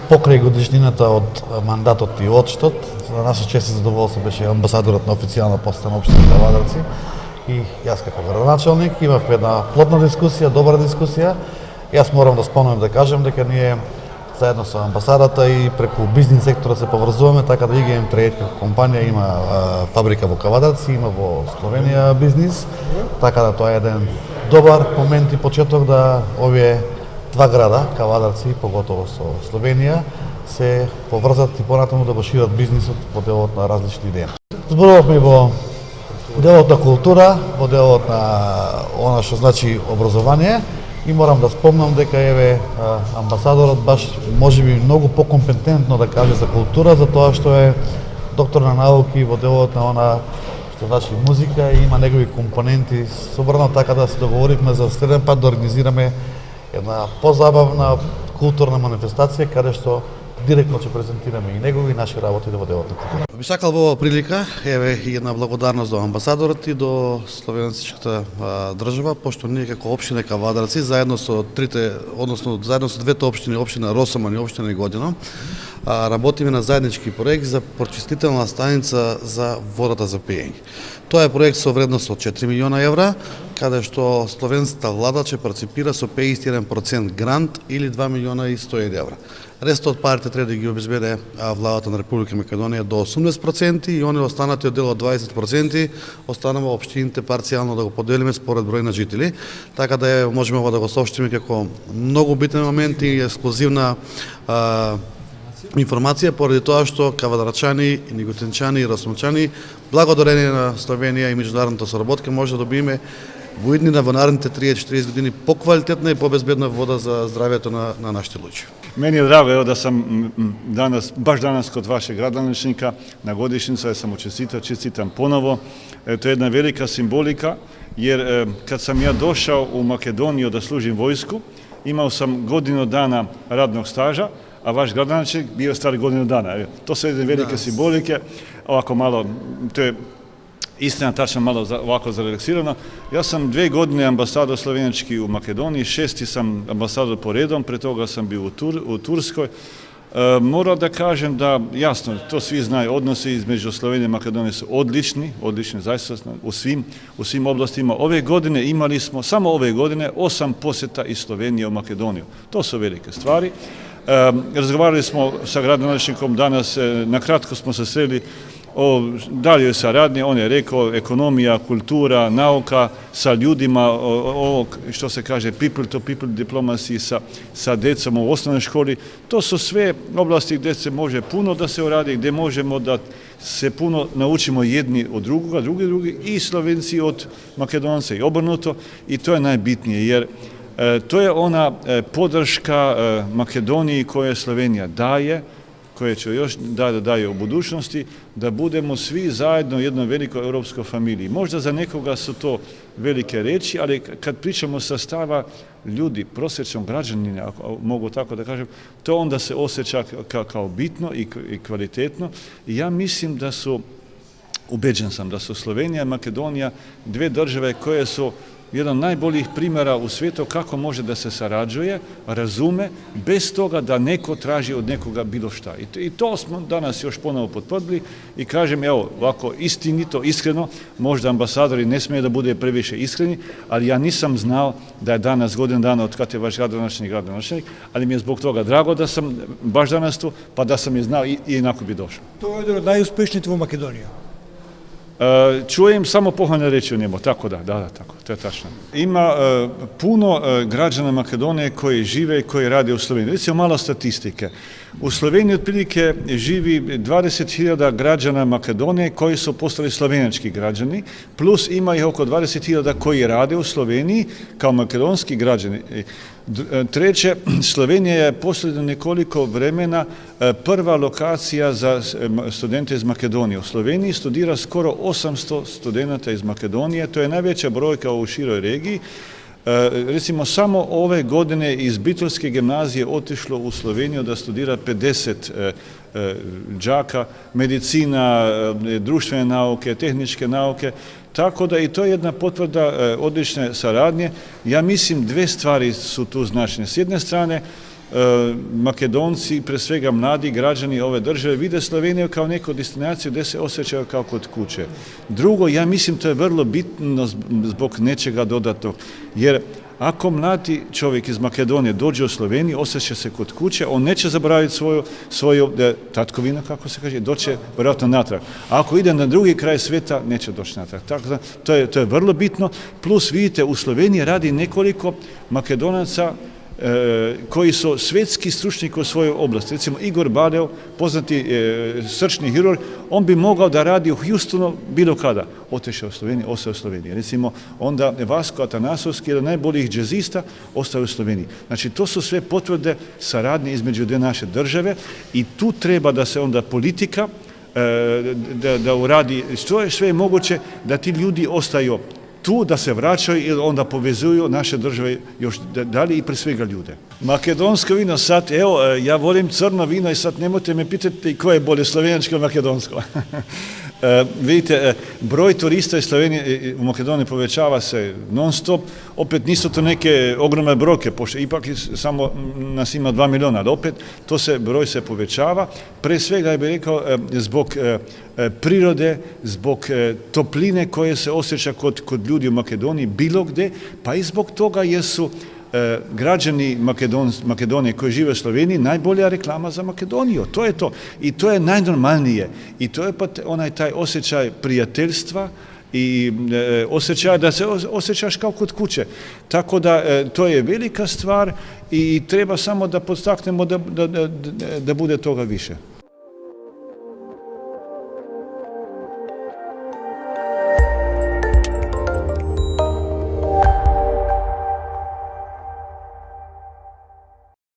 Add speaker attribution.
Speaker 1: покрај годишнината од мандатот и одштот, за наша чест и задоволство беше амбасадорот на официјална поста на општина Кавадарци и јас како градоначалник имавме една плодна дискусија, добра дискусија. Јас морам да спомнам да кажам дека ние заедно со амбасадата и преку бизнис секторот се поврзуваме, така да ИГМ Трейд како компанија има фабрика во Кавадарци, има во Словенија бизнис, така да тоа е еден добар момент и почеток да овие два града, Кавадарци, поготово со Словенија, се поврзат и понатаму да го шират бизнисот во делот на различни дејности. Зборувавме во делот на култура, во делот на она што значи образование и морам да спомнам дека еве амбасадорот баш можеби многу покомпетентно да каже за култура, за тоа што е доктор на науки во делот на она што значи музика и има негови компоненти. Собрано така да се договоривме за следен пат да организираме една позабавна културна манифестација каде што директно ќе презентираме и негови и наши работи во делот на култура. Би сакал во оваа прилика еве и една благодарност до амбасадорот и до словенската држава, пошто ние како општина Кавадарци заедно со трите, односно заедно со двете општини, општина Росоман и општина Годино, работиме на заеднички проект за прочистителна станица за водата за пиење. Тоа е проект со вредност од 4 милиона евра, каде што словенската влада ќе парципира со 51% грант или 2 милиона и 100 евра. Рестот од парите треба да ги обезбеде владата на Република Македонија до 80% и они останатиот дел од 20% останува општините парцијално да го поделиме според број на жители. Така да можеме ова да го соопштиме како многу битен момент и ексклузивна информација поради тоа што кавадарчани, неготинчани и росмчани благодарение на Словенија и меѓународната соработка може да добиеме во иднина во наредните 30-40 години поквалитетна и побезбедна вода за здравјето на нашите луѓе.
Speaker 2: Мени е драго ево да сам баш данас код вашeg градоначалника на годишница, да сам му честитам поново. Тоа е една велика символика, jer kad sam ja došao u Makedoniju da služim vojsku, imao sam godinu dana radnog staža, a vaš gradonačelnik bio star godinu dana. To su jedne velike simbolike, ovako malo, to je istina tačno malo ovako zarelaksirano. Ja sam 2 godine ambasador slovenjački u Makedoniji, 6. sam ambasador po redom, pre toga sam bio u Turskoj. Moram da kažem da, jasno, to svi znaju, odnosi između Slovenije i Makedonije su odlični zaista u svim oblastima. Ove godine imali smo, samo ove godine, 8 posjeta iz Slovenije u Makedoniju. To su velike stvari. Razgovarali smo sa gradonačelnikom danas, na kratko smo se sreli o daljoj saradnji, on je rekao ekonomija, kultura, nauka sa ljudima, ovo što se kaže people to people diplomacy sa decom u osnovnoj školi. To su sve oblasti gdje se može puno da se uradi, gdje možemo da se puno naučimo jedni od drugoga, drugi i Slovenci od Makedonca i obrnuto i to je najbitnije jer to je ona podrška Makedoniji koju Slovenija daje, koje će još da daje u budućnosti, da budemo svi zajedno u jednoj velikoj europskoj familiji. Možda za nekoga su to velike reči, ali kad pričamo sa stava ljudi, prosječnog građanina, ako mogu tako da kažem, to onda se osjeća kao bitno i kvalitetno. I ja mislim da su, ubeđen sam da su Slovenija i Makedonija dve države koje su jedan od najboljih primjera u svijetu kako može da se sarađuje, razume, bez toga da neko traži od nekoga bilo šta. I to smo danas još ponovo potvrdili i kažem, evo, ovako istinito, iskreno, možda ambasadori ne smije da bude previše iskreni, ali ja nisam znao da je danas godinu dana od kad je vaš gradonačelnik, ali mi je zbog toga drago da sam baš danas tu, pa da sam je znao i inako bi došao.
Speaker 3: To je jedan od najuspješnijih u Makedoniji.
Speaker 2: Čujem samo pohvalne reči o njemu, tako da, tako, to je tačno. Ima puno građana Makedonije koji žive i koji rade u Sloveniji. Recimo malo statistike. U Sloveniji otprilike živi 20.000 građana Makedonije koji su postali slovenjački građani, plus ima ih oko 20.000 koji rade u Sloveniji kao makedonski građani. Treće, Slovenija je posljedno nekoliko vremena prva lokacija za studente iz Makedonije. U Sloveniji studira skoro 800 studenta iz Makedonije, to je najveća brojka u široj regiji. Recimo, samo ove godine iz Bitolske gimnazije otišlo u Sloveniju da studira 50 đaka, medicina, društvene nauke, tehničke nauke, tako da i to je jedna potvrda odlične saradnje. Ja mislim dve stvari su tu značajne. S jedne strane, Makedonci, pre svega mladi građani ove države, vide Sloveniju kao neku destinaciju gdje se osjećaju kao kod kuće. Drugo, ja mislim to je vrlo bitno zbog nečega dodatnog, jer ako mladi čovjek iz Makedonije dođe u Sloveniju, osjeća se kod kuće, on neće zaboraviti svoju tatkovinu, kako se kaže, doće vjerojatno natrag. A ako ide na drugi kraj svijeta, neće doći natrag. Tako da, to je vrlo bitno. Plus, vidite, u Sloveniji radi nekoliko Makedonaca koji su svjetski stručnjaki u svojoj oblasti. Recimo Igor Badev, poznati srčni hirurg, on bi mogao da radi u Houstonu bilo kada. Otišao u Sloveniji, ostao u Sloveniji. Recimo onda Vasko Atanasovski, jedan najboljih džezista, ostao u Sloveniji. Znači to su sve potvrde saradnje između dvije naše države i tu treba da se onda politika da uradi što je sve moguće da ti ljudi ostaju tu, da se vraćaju ili onda povezuju naše države još dalje i pre svega ljude. Makedonsko vino sad, evo, ja volim crno vino i sad nemojte me pitati koje je bolje, slovenjačko ili makedonsko. Vidite, broj turista iz Slovenije u Makedoniji povećava se non stop, opet nisu to neke ogromne brojke, pošto ipak samo nas ima 2 miliona, ali opet broj se povećava, pre svega ja bih rekao zbog prirode, zbog topline koje se osjeća kod ljudi u Makedoniji, bilo gdje, pa i zbog toga jer su građani Makedonije koji žive u Sloveniji najbolja reklama za Makedoniju. To je to. I to je najnormalnije. I to je pa taj osjećaj prijateljstva i osjećaj da se osjećaš kao kod kuće. Tako da to je velika stvar i treba samo da podstaknemo da bude toga više.